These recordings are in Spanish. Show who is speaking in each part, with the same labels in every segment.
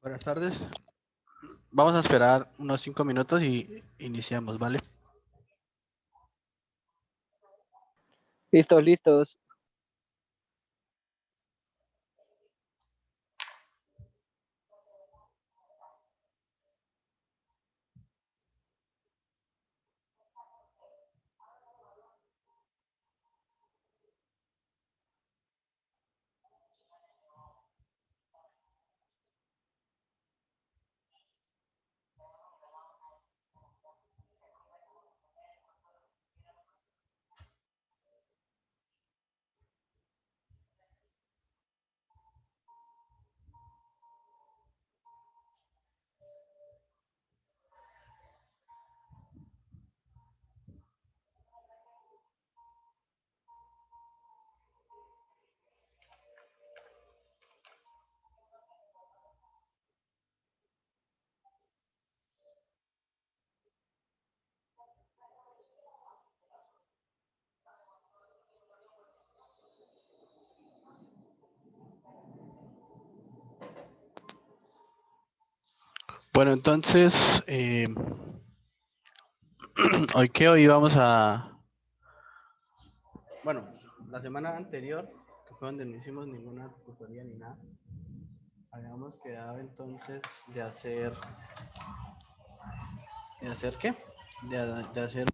Speaker 1: Buenas tardes. Vamos a esperar unos 5 minutos y iniciamos, ¿vale?
Speaker 2: Listos, listos.
Speaker 1: Bueno, entonces, hoy vamos a... Bueno, la semana anterior, que fue donde no hicimos ninguna tutoría ni nada, habíamos quedado entonces de hacer... ¿De hacer qué? De hacer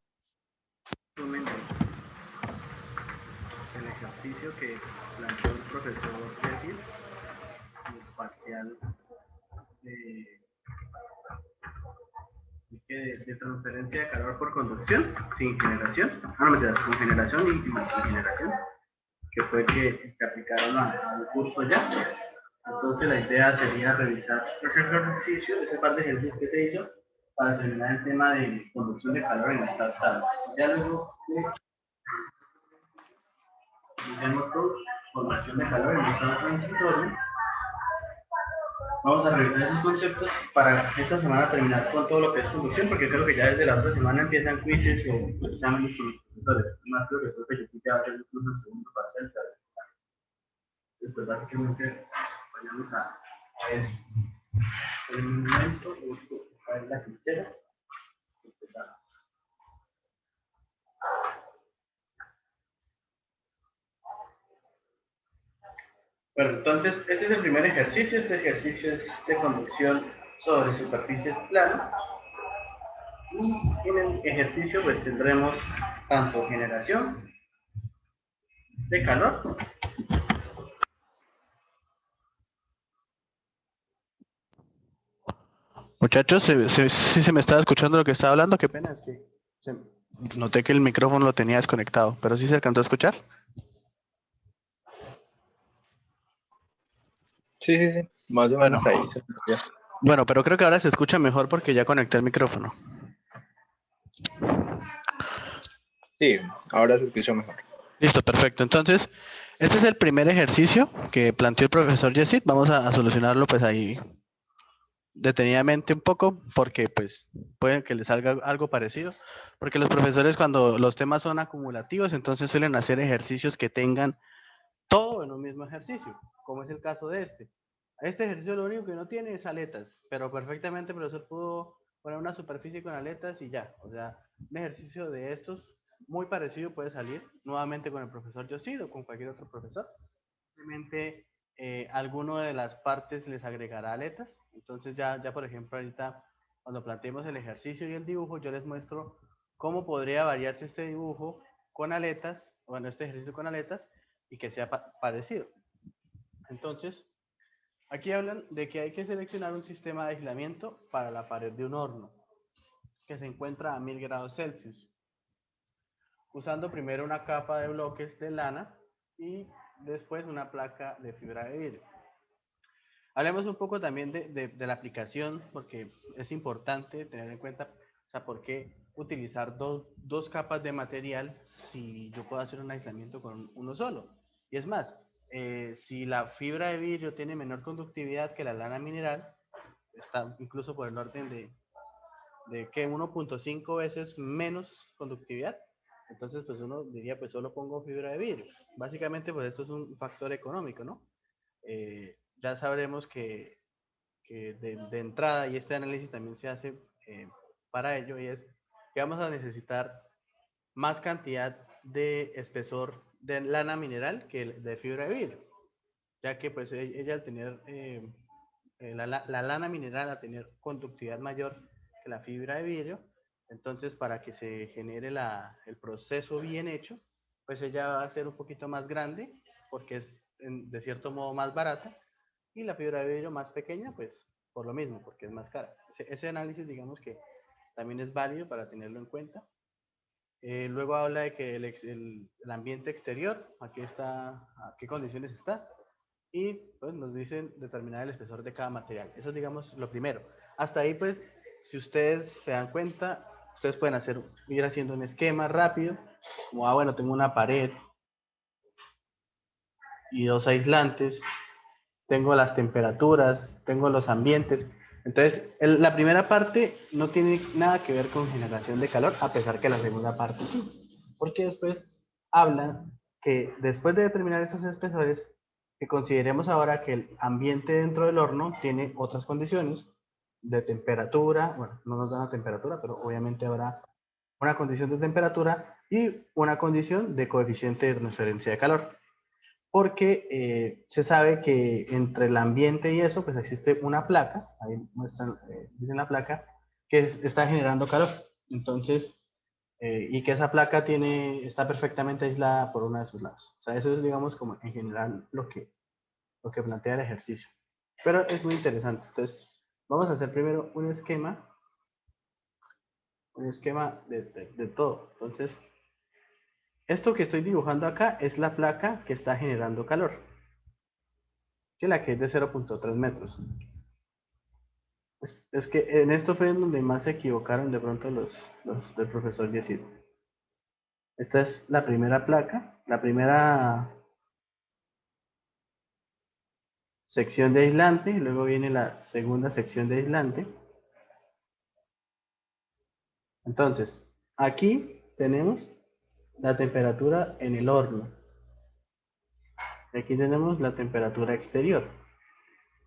Speaker 1: un resumen del ejercicio que planteó el profesor Jesús, el parcial de transferencia de calor por conducción, sin generación, no me con generación y sin generación, que fue que aplicaron al curso ya. Entonces la idea sería revisar los ejercicios, ese par de ejercicios que se hizo, para terminar el tema de conducción de calor en estas tablas. Ya luego tenemos conducción de calor en nuestro transitorio. Vamos a revisar esos conceptos para esta semana terminar con todo lo que es conducción, porque creo que ya desde la otra semana empiezan quizzes o exámenes con los profesores. Más creo que creo que yo ya va a hacer incluso el segundo parcial. Pues básicamente vayamos a eso. En un momento busco buscar la fichera. Bueno, entonces, este es el primer ejercicio. Este ejercicio es de conducción sobre superficies planas. Y en el ejercicio pues tendremos tanto generación de calor. Muchachos, si se me estaba escuchando lo que estaba hablando, qué pena, es que noté que el micrófono lo tenía desconectado, pero sí se alcanzó a escuchar.
Speaker 3: Sí, más o menos ahí se escucha.
Speaker 1: Bueno, pero creo que ahora se escucha mejor porque ya conecté el micrófono.
Speaker 3: Sí, ahora se escucha mejor.
Speaker 1: Listo, perfecto. Entonces, este es el primer ejercicio que planteó el profesor Yesid. Vamos a solucionarlo pues ahí detenidamente un poco porque pues puede que les salga algo parecido. Porque los profesores cuando los temas son acumulativos, entonces suelen hacer ejercicios que tengan todo en un mismo ejercicio, como es el caso de este. Este ejercicio lo único que no tiene es aletas, pero perfectamente el profesor pudo poner una superficie con aletas y ya. O sea, un ejercicio de estos muy parecido puede salir nuevamente con el profesor Yosid o con cualquier otro profesor. Simplemente alguno de las partes les agregará aletas. Entonces ya por ejemplo ahorita cuando planteemos el ejercicio y el dibujo, yo les muestro cómo podría variarse este dibujo con aletas, bueno, este ejercicio con aletas, y que sea parecido. Entonces, aquí hablan de que hay que seleccionar un sistema de aislamiento para la pared de un horno que se encuentra a 1000 grados Celsius, usando primero una capa de bloques de lana y después una placa de fibra de vidrio. Hablemos un poco también de la aplicación, porque es importante tener en cuenta, o sea, por qué utilizar dos capas de material si yo puedo hacer un aislamiento con uno solo. Y es más, si la fibra de vidrio tiene menor conductividad que la lana mineral, está incluso por el orden de que 1.5 veces menos conductividad, entonces pues uno diría pues solo pongo fibra de vidrio. Básicamente pues esto es un factor económico, ¿no? Ya sabremos que de entrada, y este análisis también se hace para ello, y es que vamos a necesitar más cantidad de espesor de lana mineral que de fibra de vidrio, ya que pues ella al tener la lana mineral, a tener conductividad mayor que la fibra de vidrio, entonces para que se genere el proceso bien hecho, pues ella va a ser un poquito más grande porque es de cierto modo más barata, y la fibra de vidrio más pequeña, pues por lo mismo, porque es más cara. Ese análisis, digamos que también es válido para tenerlo en cuenta. Luego habla de que el ambiente exterior, aquí está, a qué condiciones está, y pues nos dicen determinar el espesor de cada material. Eso es, digamos, lo primero. Hasta ahí, pues, si ustedes se dan cuenta, ustedes pueden ir haciendo un esquema rápido, como, bueno, tengo una pared y dos aislantes, tengo las temperaturas, tengo los ambientes. Entonces, la primera parte no tiene nada que ver con generación de calor, a pesar que la segunda parte sí, porque después hablan que después de determinar esos espesores, que consideremos ahora que el ambiente dentro del horno tiene otras condiciones de temperatura, bueno, no nos dan la temperatura, pero obviamente habrá una condición de temperatura y una condición de coeficiente de transferencia de calor, porque se sabe que entre el ambiente y eso, pues existe una placa, ahí muestran, dicen la placa, que está generando calor. Entonces, y que esa placa está perfectamente aislada por uno de sus lados. O sea, eso es, digamos, como en general lo que plantea el ejercicio. Pero es muy interesante. Entonces, vamos a hacer primero un esquema de todo. Entonces, esto que estoy dibujando acá es la placa que está generando calor. Sí, la que es de 0.3 metros. Es que en esto fue en donde más se equivocaron de pronto los del profesor Yesid. Esta es la primera placa, la primera sección de aislante, y luego viene la segunda sección de aislante. Entonces, aquí tenemos la temperatura en el horno. Y aquí tenemos la temperatura exterior.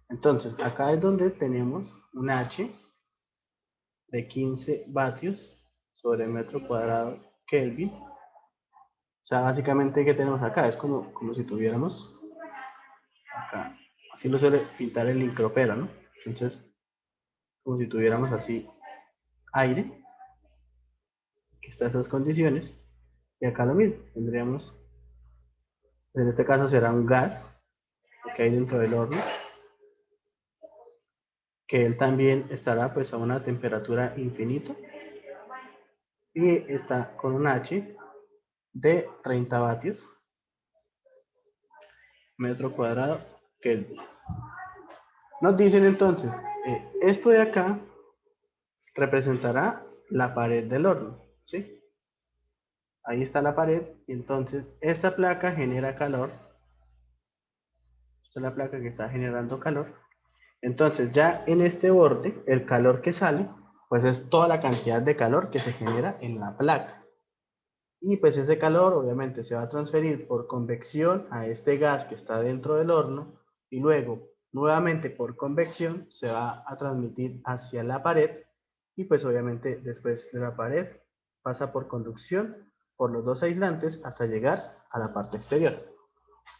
Speaker 1: Entonces, acá es donde tenemos un H de 15 vatios sobre metro cuadrado Kelvin. O sea, básicamente, ¿qué tenemos acá? Es como si tuviéramos acá. Así lo suele pintar el micropero, ¿no? Entonces, como si tuviéramos así aire, que está esas condiciones. Y acá lo mismo, tendríamos, en este caso será un gas, que hay dentro del horno, que él también estará pues a una temperatura infinita, y está con un H de 30 vatios metro cuadrado Kelvin. Nos dicen entonces, esto de acá representará la pared del horno, ¿sí? Ahí está la pared, y entonces esta placa genera calor. Esta es la placa que está generando calor. Entonces ya en este borde, el calor que sale, pues es toda la cantidad de calor que se genera en la placa. Y pues ese calor obviamente se va a transferir por convección a este gas que está dentro del horno, y luego nuevamente por convección se va a transmitir hacia la pared, y pues obviamente después de la pared pasa por conducción por los dos aislantes hasta llegar a la parte exterior.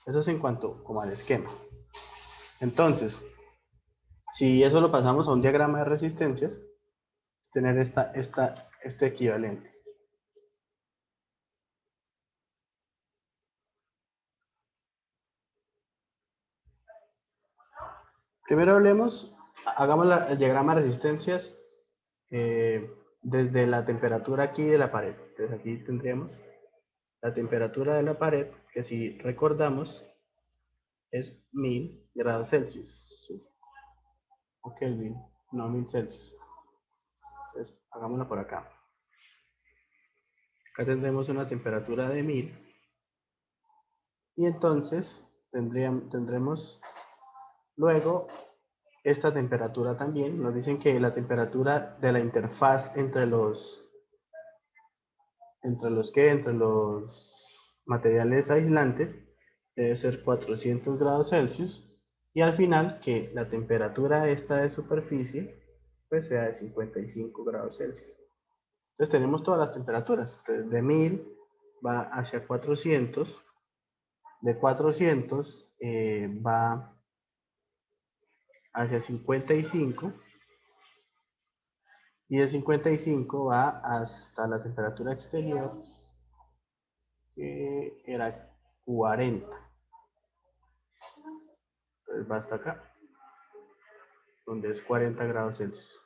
Speaker 1: Eso es en cuanto como al esquema. Entonces, si eso lo pasamos a un diagrama de resistencias, es tener este equivalente. Primero hagamos el diagrama de resistencias desde la temperatura aquí de la pared. Entonces aquí tendríamos la temperatura de la pared, que si recordamos es 1000 grados Celsius. ¿Sí? O Kelvin, no 1000 Celsius. Entonces hagámoslo por acá. Acá tendremos una temperatura de 1000, y entonces tendremos luego esta temperatura también. Nos dicen que la temperatura de la interfaz entre los materiales aislantes debe ser 400 grados Celsius, Y al final que la temperatura esta de superficie pues sea de 55 grados Celsius. Entonces tenemos todas las temperaturas. Entonces, de 1000 va hacia 400, de 400 va hacia 55 y de 55 va hasta la temperatura exterior que era 40. Entonces va hasta acá, donde es 40 grados Celsius.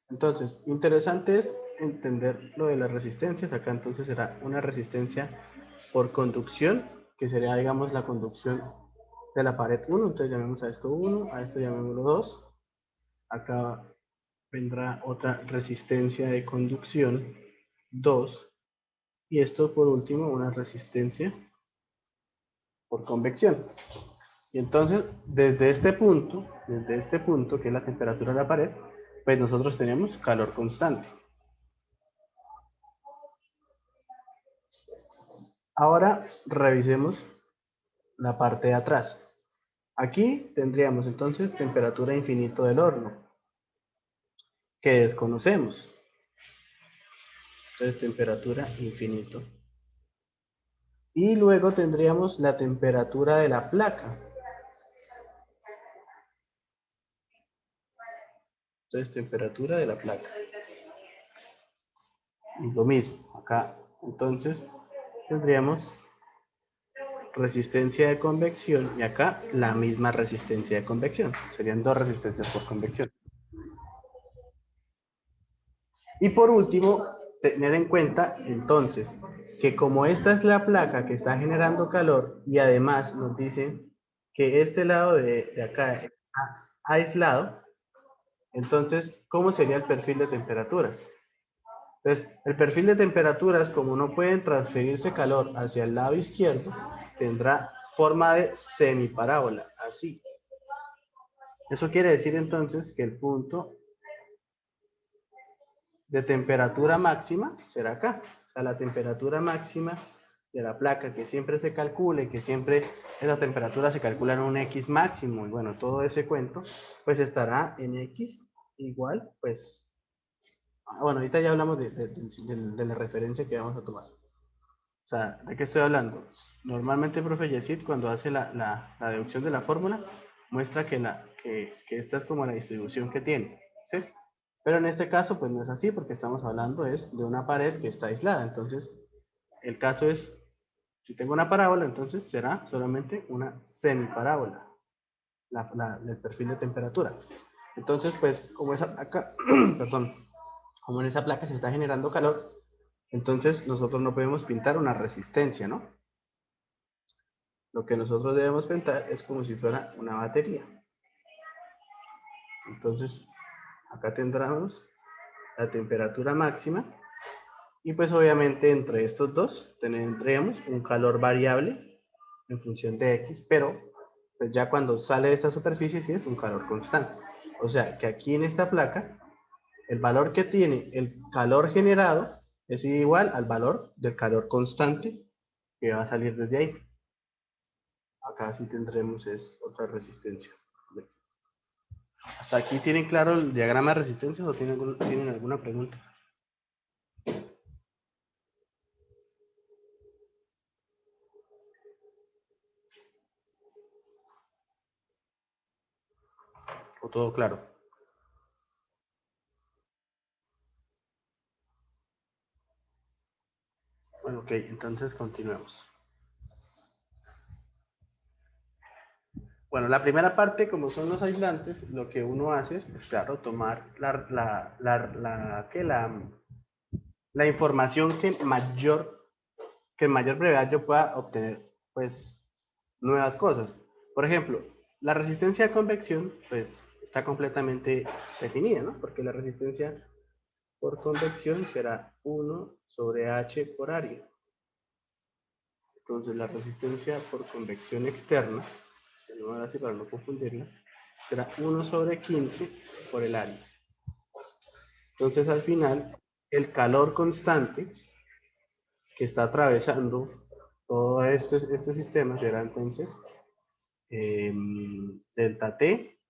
Speaker 1: Entonces, interesante es entender lo de las resistencias. Acá entonces será una resistencia por conducción, que sería, digamos, la conducción de la pared 1. Entonces llamemos a esto 1, a esto llamémoslo 2. Acá vendrá otra resistencia de conducción 2. Y esto por último, una resistencia por convección. Y entonces, desde este punto, que es la temperatura de la pared, pues nosotros tenemos calor constante. Ahora revisemos la parte de atrás. Aquí tendríamos entonces temperatura infinito del horno, que desconocemos. Entonces temperatura infinito. Y luego tendríamos la temperatura de la placa. Entonces temperatura de la placa. Y lo mismo, acá entonces tendríamos resistencia de convección y acá la misma resistencia de convección. Serían dos resistencias por convección. Y por último, tener en cuenta entonces que como esta es la placa que está generando calor y además nos dicen que este lado de acá está aislado, entonces, ¿cómo sería el perfil de temperaturas? Entonces, el perfil de temperaturas, como no pueden transferirse calor hacia el lado izquierdo, tendrá forma de semiparábola, así. Eso quiere decir entonces que el punto de temperatura máxima será acá. O sea, la temperatura máxima de la placa que siempre se calcule, que siempre esa temperatura se calcula en un X máximo, y bueno, todo ese cuento, pues estará en X igual, pues, bueno, ahorita ya hablamos de la referencia que vamos a tomar. O sea, ¿de qué estoy hablando? Normalmente el profe Yesid, cuando hace la deducción de la fórmula, muestra que esta es como la distribución que tiene, ¿sí? Pero en este caso, pues no es así, porque estamos hablando es de una pared que está aislada. Entonces, el caso es, si tengo una parábola, entonces será solamente una semiparábola, el perfil de temperatura. Entonces, pues, como esa placa, perdón, como en esa placa se está generando calor, entonces nosotros no podemos pintar una resistencia, ¿no? Lo que nosotros debemos pintar es como si fuera una batería. Entonces, acá tendremos la temperatura máxima y pues obviamente entre estos dos tendríamos un calor variable en función de X, pero pues ya cuando sale de esta superficie sí es un calor constante. O sea que aquí en esta placa el valor que tiene el calor generado es igual al valor del calor constante que va a salir desde ahí. Acá sí tendremos es otra resistencia. ¿Hasta aquí tienen claro el diagrama de resistencias o tienen alguna pregunta? ¿O todo claro? Bueno, ok, entonces continuemos. Bueno, la primera parte, como son los aislantes, lo que uno hace es, pues claro, tomar la información que en mayor brevedad yo pueda obtener, pues, nuevas cosas. Por ejemplo, la resistencia a convección, pues, está completamente definida, ¿no? Porque la resistencia por convección será 1 sobre H por área. Entonces, la resistencia por convección externa, ahora sí para no confundirla, será 1 sobre 15 por el área. Entonces, al final, el calor constante que está atravesando todo este sistema será entonces delta T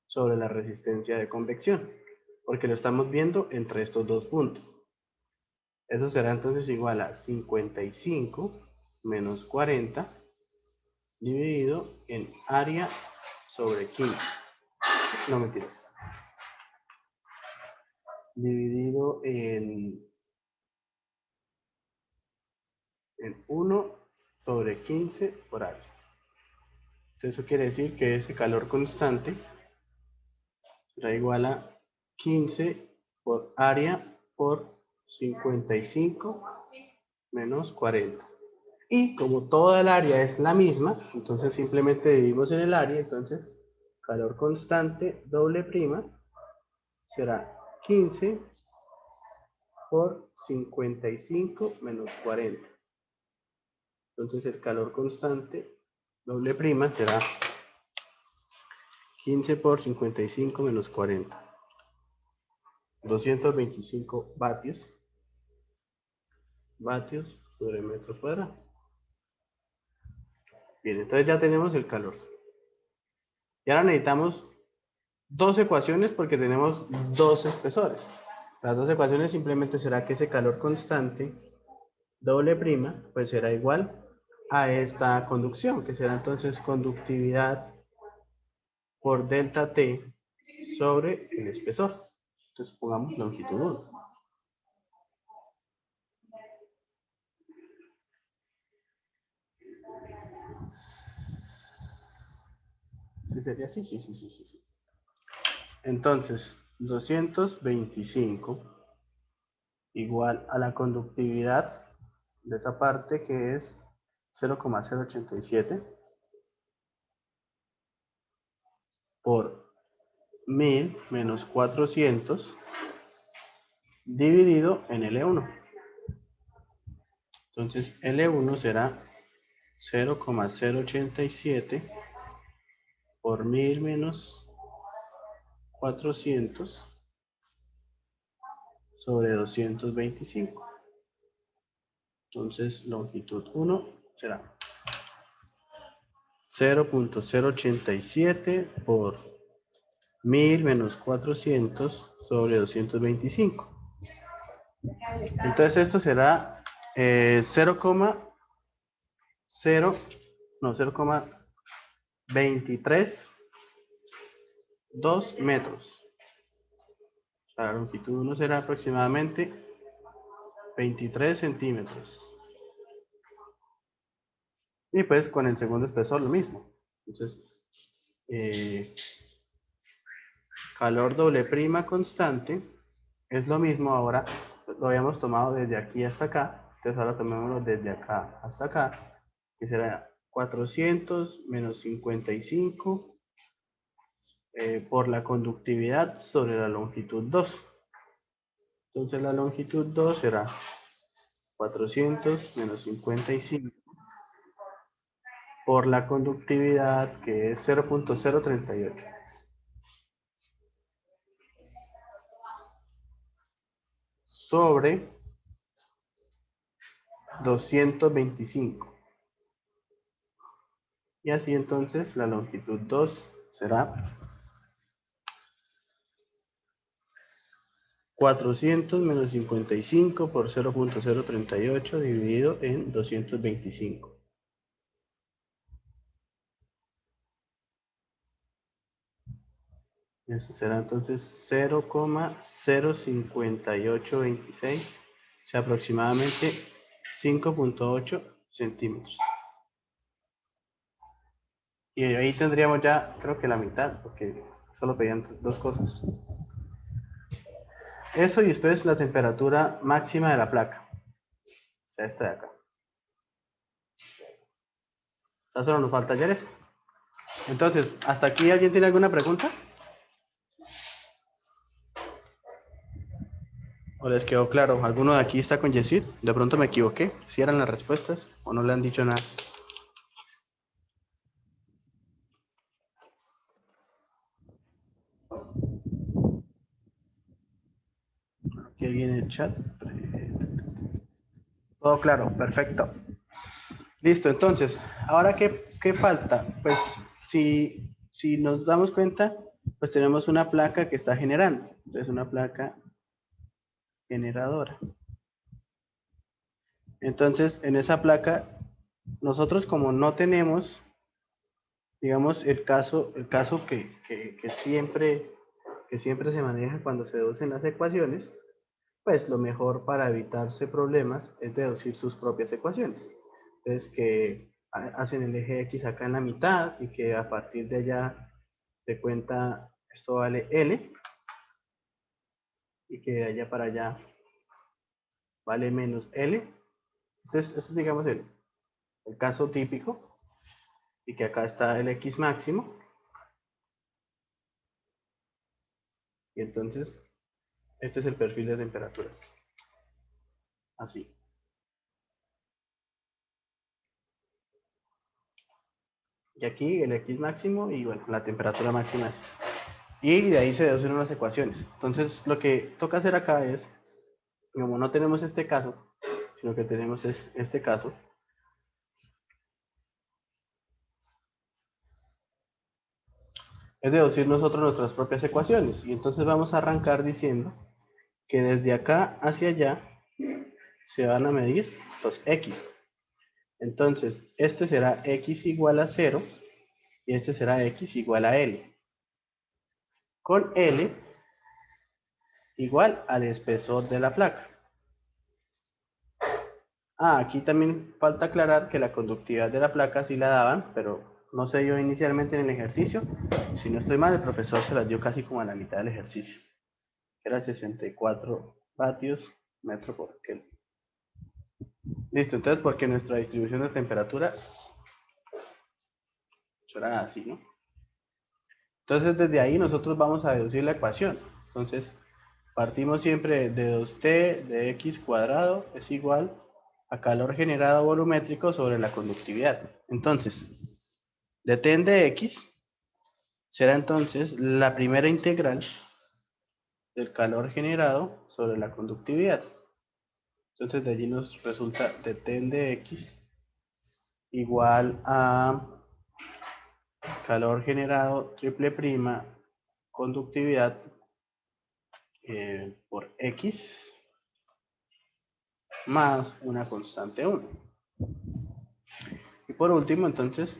Speaker 1: sobre la resistencia de convección, porque lo estamos viendo entre estos dos puntos. Eso será entonces igual a 55 menos 40 dividido en área sobre 15. No, mentiras. Dividido en 1 sobre 15 por área. Entonces eso quiere decir que ese calor constante será igual a 15 por área por 55 menos 40. Y como toda el área es la misma, entonces simplemente dividimos en el área, entonces calor constante doble prima será 15 por 55 menos 40. Entonces el calor constante doble prima será 15 por 55 menos 40. 225 vatios sobre metro cuadrado. Bien, entonces ya tenemos el calor. Y ahora necesitamos dos ecuaciones porque tenemos dos espesores. Las dos ecuaciones simplemente será que ese calor constante doble prima pues será igual a esta conducción, que será entonces conductividad por delta T sobre el espesor. Entonces pongamos longitud 1. ¿Sí sería así? Sí. Entonces, 225 igual a la conductividad de esa parte que es 0,087 por 1000 menos 400 dividido en L1. Entonces, L1 será 0,087 por 1000 menos 400 sobre 225. Entonces, longitud 1 será 0,087 por 1000 menos 400 sobre 225. Entonces, esto será 0,23 metros. La longitud 1 será aproximadamente 23 centímetros. Y pues con el segundo espesor lo mismo. Entonces, calor doble prima constante es lo mismo ahora. Lo habíamos tomado desde aquí hasta acá. Entonces ahora tomémoslo desde acá hasta acá. Que será 400 menos 55 por la conductividad sobre la longitud 2. Entonces la longitud 2 será 400 menos 55 por la conductividad que es 0,038 sobre 225. Y así entonces la longitud 2 será 400 menos 55 por 0,038 dividido en 225. Eso será entonces 0,05826, o sea, aproximadamente 5,8 centímetros. Y ahí tendríamos ya, creo que la mitad, porque solo pedían dos cosas. Eso y después la temperatura máxima de la placa. O sea, esta de acá. Ya solo nos falta ayer eso. Entonces, ¿hasta aquí alguien tiene alguna pregunta? ¿O les quedó claro? ¿Alguno de aquí está con Yesid? De pronto me equivoqué. ¿Si eran las respuestas o no le han dicho nada? Aquí alguien en el chat. Todo claro, perfecto. Listo, entonces, ahora qué falta? Pues si nos damos cuenta, pues tenemos una placa que está generando. Entonces, una placa generadora. Entonces, en esa placa, nosotros como no tenemos, digamos, el caso que siempre se maneja cuando se deducen las ecuaciones, pues lo mejor para evitarse problemas es deducir sus propias ecuaciones. Entonces, que hacen el eje X acá en la mitad y que a partir de allá se cuenta, esto vale L, y que de allá para allá vale menos L. Entonces, eso es, digamos, el caso típico, y que acá está el X máximo, y entonces este es el perfil de temperaturas. Así. Y aquí el X máximo y bueno, la temperatura máxima es. Y de ahí se deducen unas ecuaciones. Entonces, lo que toca hacer acá es, como no tenemos este caso, sino que tenemos este caso, es deducir nosotros nuestras propias ecuaciones. Y entonces vamos a arrancar diciendo que desde acá hacia allá se van a medir los X. Entonces, este será X igual a 0 y este será X igual a L. Con L igual al espesor de la placa. Aquí también falta aclarar que la conductividad de la placa sí la daban, pero no se dio inicialmente en el ejercicio. Si no estoy mal, el profesor se las dio casi como a la mitad del ejercicio. Era 64 vatios metro por Kelvin. Listo, entonces porque nuestra distribución de temperatura será así, ¿no? Entonces desde ahí nosotros vamos a deducir la ecuación. Entonces partimos siempre de 2t de x cuadrado es igual a calor generado volumétrico sobre la conductividad. Entonces, de t de x será entonces la primera integral del calor generado sobre la conductividad. Entonces de allí nos resulta de t de x igual a calor generado triple prima conductividad por x más una constante 1. Y por último, entonces,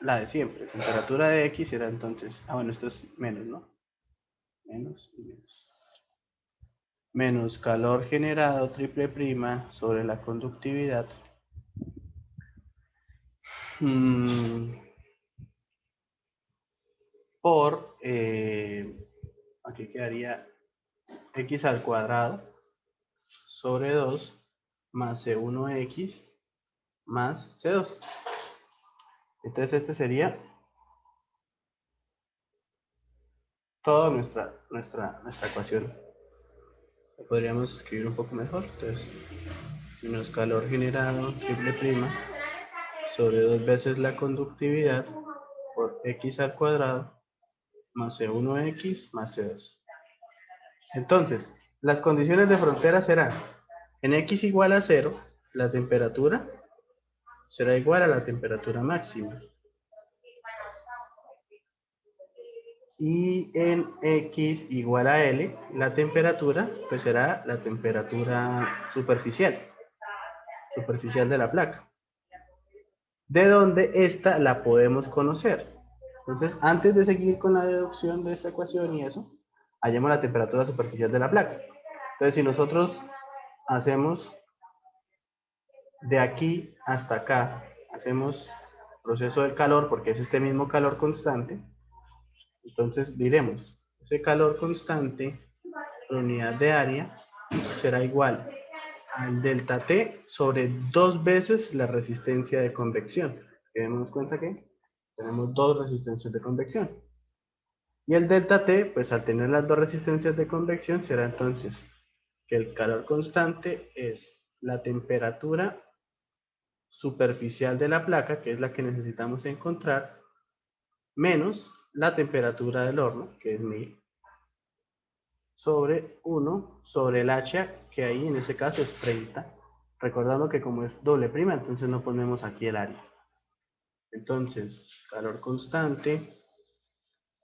Speaker 1: la de siempre. Temperatura de x será entonces, bueno, esto es menos, ¿no? Menos y menos. Menos calor generado triple prima sobre la conductividad. Por, aquí quedaría x al cuadrado sobre 2 más C1x más C2. Entonces este sería toda nuestra ecuación. Lo podríamos escribir un poco mejor. Entonces, menos calor generado triple prima sobre 2 veces la conductividad por x al cuadrado más C1x más C2. Entonces, las condiciones de frontera serán, en x igual a 0, la temperatura será igual a la temperatura máxima. Y en x igual a L, la temperatura, pues será la temperatura superficial de la placa. De donde esta la podemos conocer. Entonces, antes de seguir con la deducción de esta ecuación y eso, hallemos la temperatura superficial de la placa. Entonces, si nosotros hacemos de aquí hasta acá, hacemos proceso del calor, porque es este mismo calor constante, entonces diremos, ese calor constante por unidad de área será igual al delta T sobre 2 veces la resistencia de convección. Demos cuenta que tenemos 2 resistencias de convección. Y el delta T, pues al tener las 2 resistencias de convección, será entonces que el calor constante es la temperatura superficial de la placa, que es la que necesitamos encontrar, menos la temperatura del horno, que es 1000, sobre 1 sobre el H, que ahí en ese caso es 30. Recordando que como es doble prima, entonces no ponemos aquí el área. Entonces, calor constante,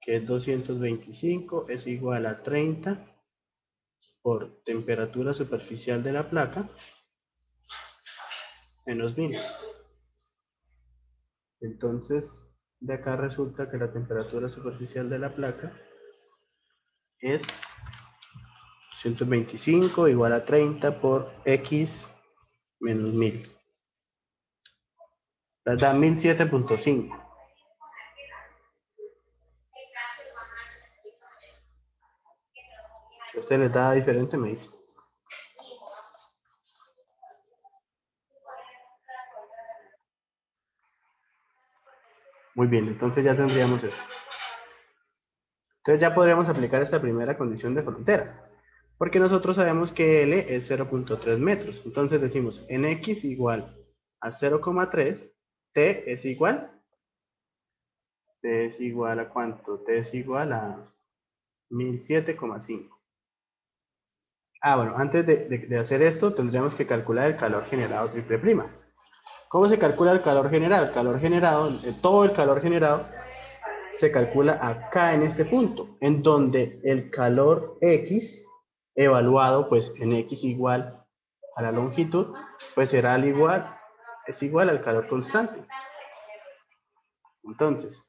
Speaker 1: que es 225, es igual a 30 por temperatura superficial de la placa, menos 1000. Entonces, de acá resulta que la temperatura superficial de la placa es 125 igual a 30 por X menos 1000. Les da 1007.5. Si a usted les da diferente, me dice. Muy bien, entonces ya tendríamos esto. Entonces ya podríamos aplicar esta primera condición de frontera. Porque nosotros sabemos que L es 0.3 metros. Entonces decimos en X igual a 0,3, T es igual. T es igual a ¿cuánto? T es igual a 1007,5. Ah, bueno, antes de hacer esto tendríamos que calcular el calor generado triple prima. ¿Cómo se calcula el calor generado? El calor generado, todo el calor generado se calcula acá en este punto, en donde el calor X evaluado pues en X igual a la longitud, pues será es igual al calor constante. Entonces,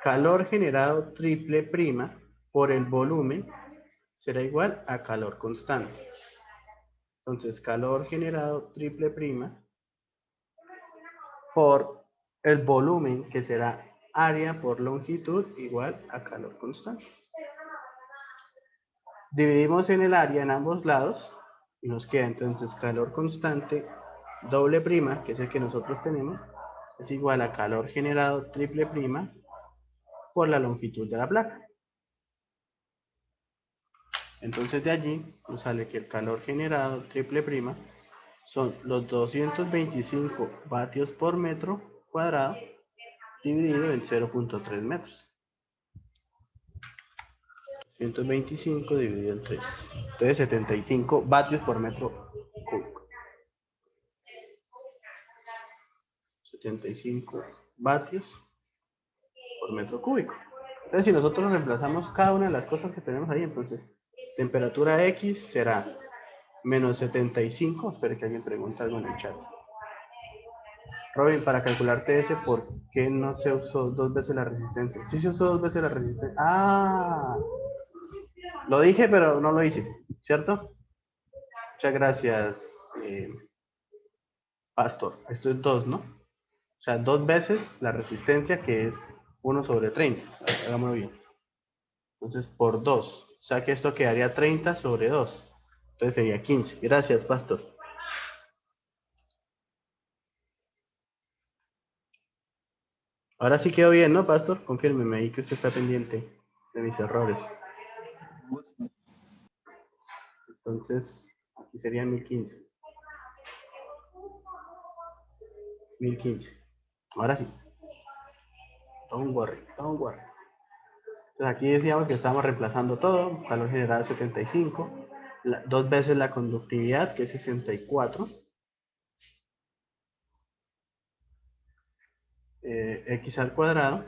Speaker 1: calor generado triple prima por el volumen será igual a calor constante. Entonces, calor generado triple prima por el volumen, que será área por longitud igual a calor constante. Dividimos en el área en ambos lados y nos queda entonces calor constante doble prima, que es el que nosotros tenemos, es igual a calor generado triple prima por la longitud de la placa. Entonces de allí nos sale que el calor generado triple prima son los 225 vatios por metro cuadrado dividido en 0.3 metros. 125 dividido en 3. Entonces 75 vatios por metro cúbico. 75 vatios por metro cúbico. Entonces, si nosotros reemplazamos cada una de las cosas que tenemos ahí, entonces, temperatura X será menos 75. Espere que alguien pregunte algo en el chat. Robin, para calcular TS, ¿por qué no se usó dos veces la resistencia? Sí se usó dos veces la resistencia. Ah, lo dije, pero no lo hice, ¿cierto? Muchas gracias, Pastor. Esto es 2, ¿no? O sea, dos veces la resistencia, que es 1 sobre 30. Hagámoslo bien. Entonces, por 2. O sea que esto quedaría 30 sobre 2. Entonces sería 15. Gracias, Pastor. Ahora sí quedó bien, ¿no, Pastor? Confírmeme ahí que usted está pendiente de mis errores. Entonces, aquí sería 1015. 1015. Ahora sí. Don't worry, don't worry. Entonces aquí decíamos que estábamos reemplazando todo. Calor generado 75. Dos veces la conductividad, que es 64. X al cuadrado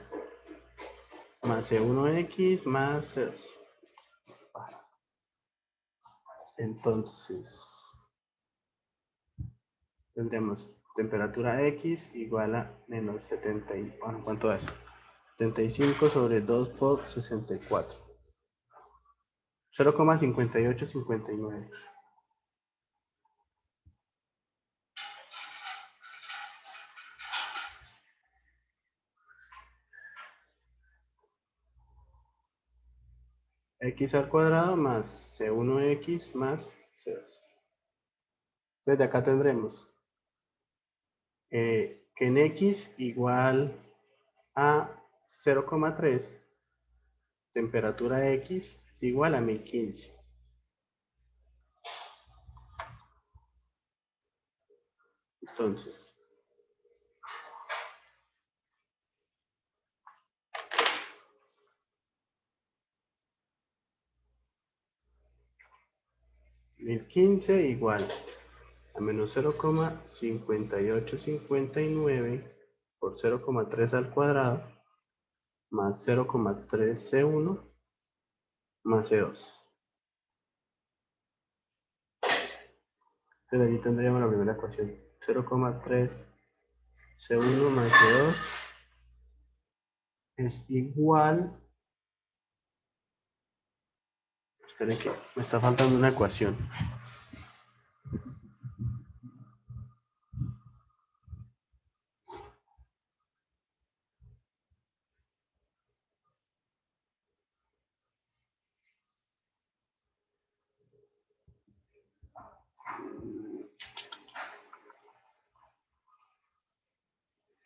Speaker 1: más C1X más C2. Entonces, tendremos temperatura X igual a menos 70. Bueno, ¿cuánto es? 75 sobre 2 por 64. 0,5859. X al cuadrado más C1X más C2. Desde acá tendremos que en X igual a 0,3, temperatura X es igual a 1015. Entonces, igual a menos 0,5859 por 0,3 al cuadrado más 0,3C1 más C2. Entonces allí tendríamos la primera ecuación. 0,3C1 más C2 es igual. Esperen que me está faltando una ecuación.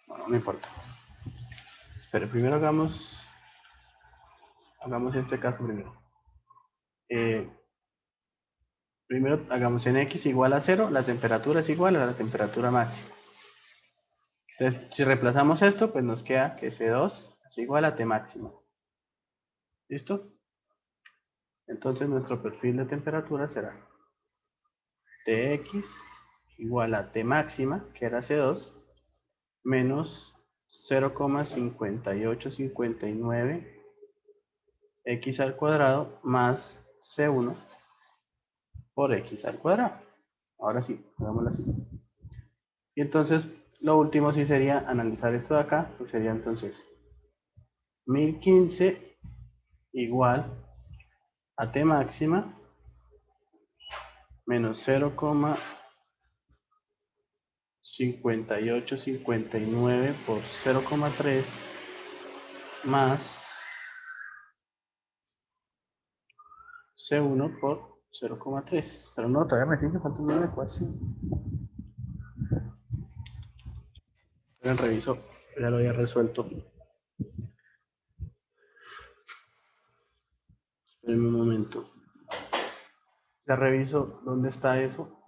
Speaker 1: No, no importa. Pero primero hagamos este caso primero. Primero hagamos en X igual a 0, la temperatura es igual a la temperatura máxima. Entonces, si reemplazamos esto, pues nos queda que C2 es igual a T máxima. ¿Listo? Entonces nuestro perfil de temperatura será Tx igual a T máxima, que era C2, menos 0,5859 x al cuadrado más C1 por x al cuadrado. Ahora sí, hagámoslo así. Y entonces, lo último sí sería analizar esto de acá, pues sería entonces 1015 igual a T máxima menos 0,5859 por 0,3 más C1 por 0,3. Pero no, todavía me sigue faltando una ecuación. Pero reviso, ya lo había resuelto. Espérenme un momento. Ya reviso dónde está eso.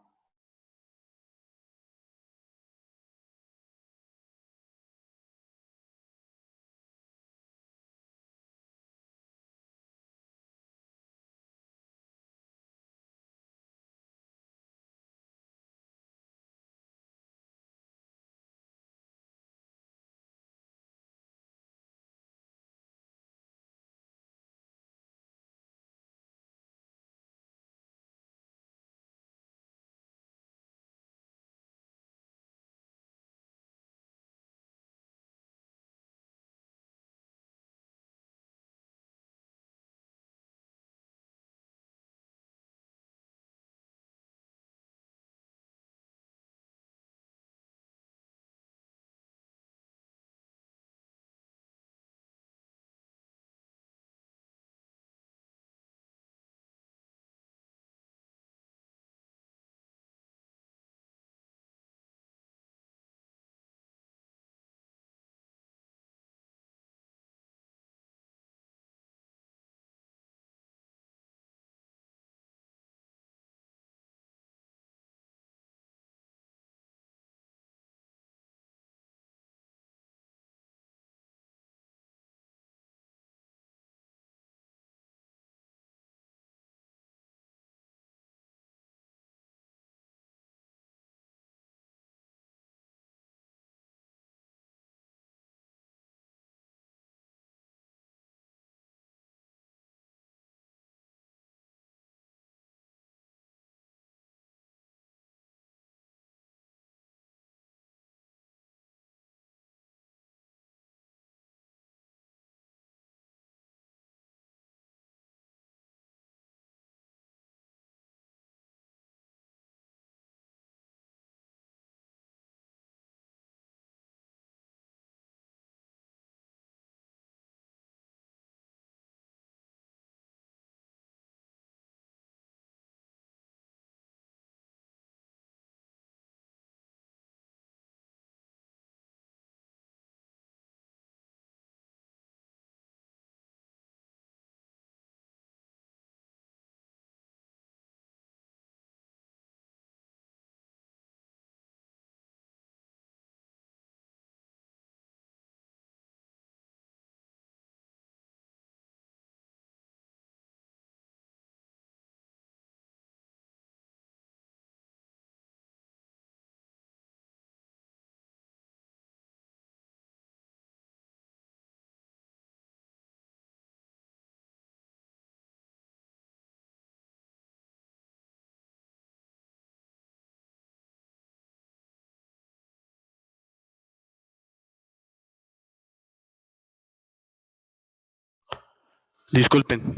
Speaker 1: Disculpen.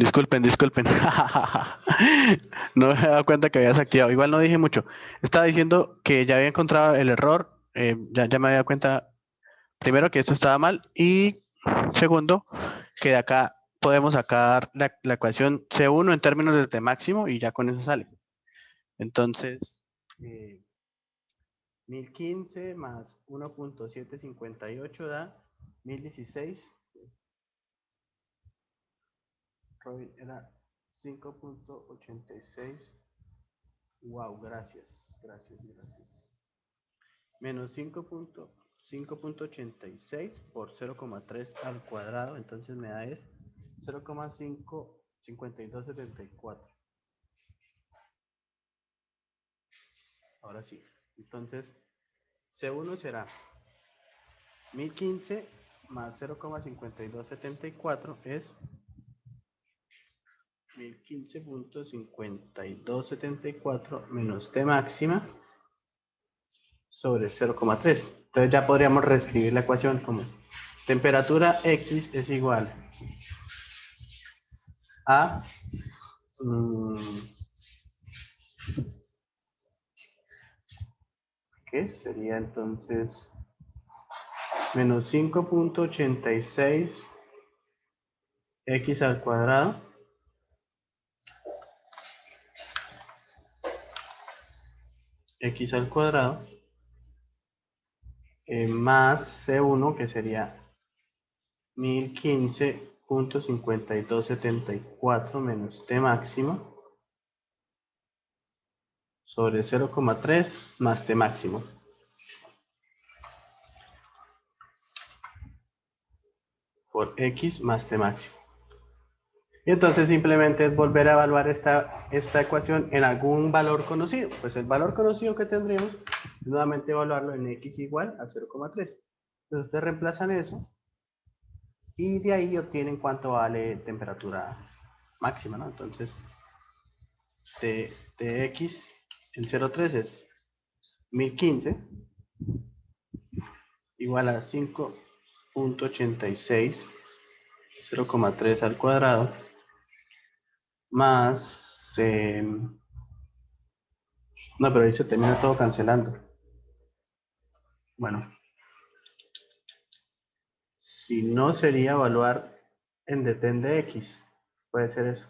Speaker 1: No me he dado cuenta que habías activado. Igual no dije mucho. Estaba diciendo que ya había encontrado el error. Ya me había dado cuenta, primero, que esto estaba mal. Y segundo, que de acá podemos sacar la ecuación C1 en términos de T máximo y ya con eso sale. Entonces, 1015 más 1.758 da 1016. Robin era 5.86. Wow, gracias. Menos 5.86 por 0,3 al cuadrado, entonces me da es 0,55274. Ahora sí. Entonces, C1 será 1015 más 0,5274 es 1015.5274 menos T máxima sobre 0,3. Entonces ya podríamos reescribir la ecuación como temperatura X es igual a ¿qué sería entonces? Menos 5.86 x al cuadrado más C1, que sería 1015.5274 menos T máximo sobre 0,3 más T máximo. Por X más T máximo. Y entonces simplemente es volver a evaluar esta ecuación en algún valor conocido. Pues el valor conocido que tendríamos es nuevamente evaluarlo en X igual a 0,3. Entonces ustedes reemplazan eso y de ahí obtienen cuánto vale temperatura máxima, ¿no? Entonces, de X en 0,3 es 1015 igual a 5.86, 0,3 al cuadrado, más... no, pero ahí se termina todo cancelando. Bueno, si no sería evaluar en detén de X. Puede ser eso.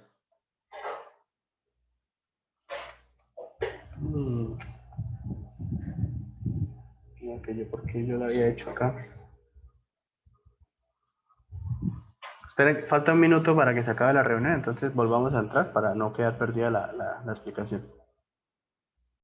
Speaker 1: Porque yo lo había hecho acá. Esperen, falta un minuto para que se acabe la reunión, entonces volvamos a entrar para no quedar perdida la explicación.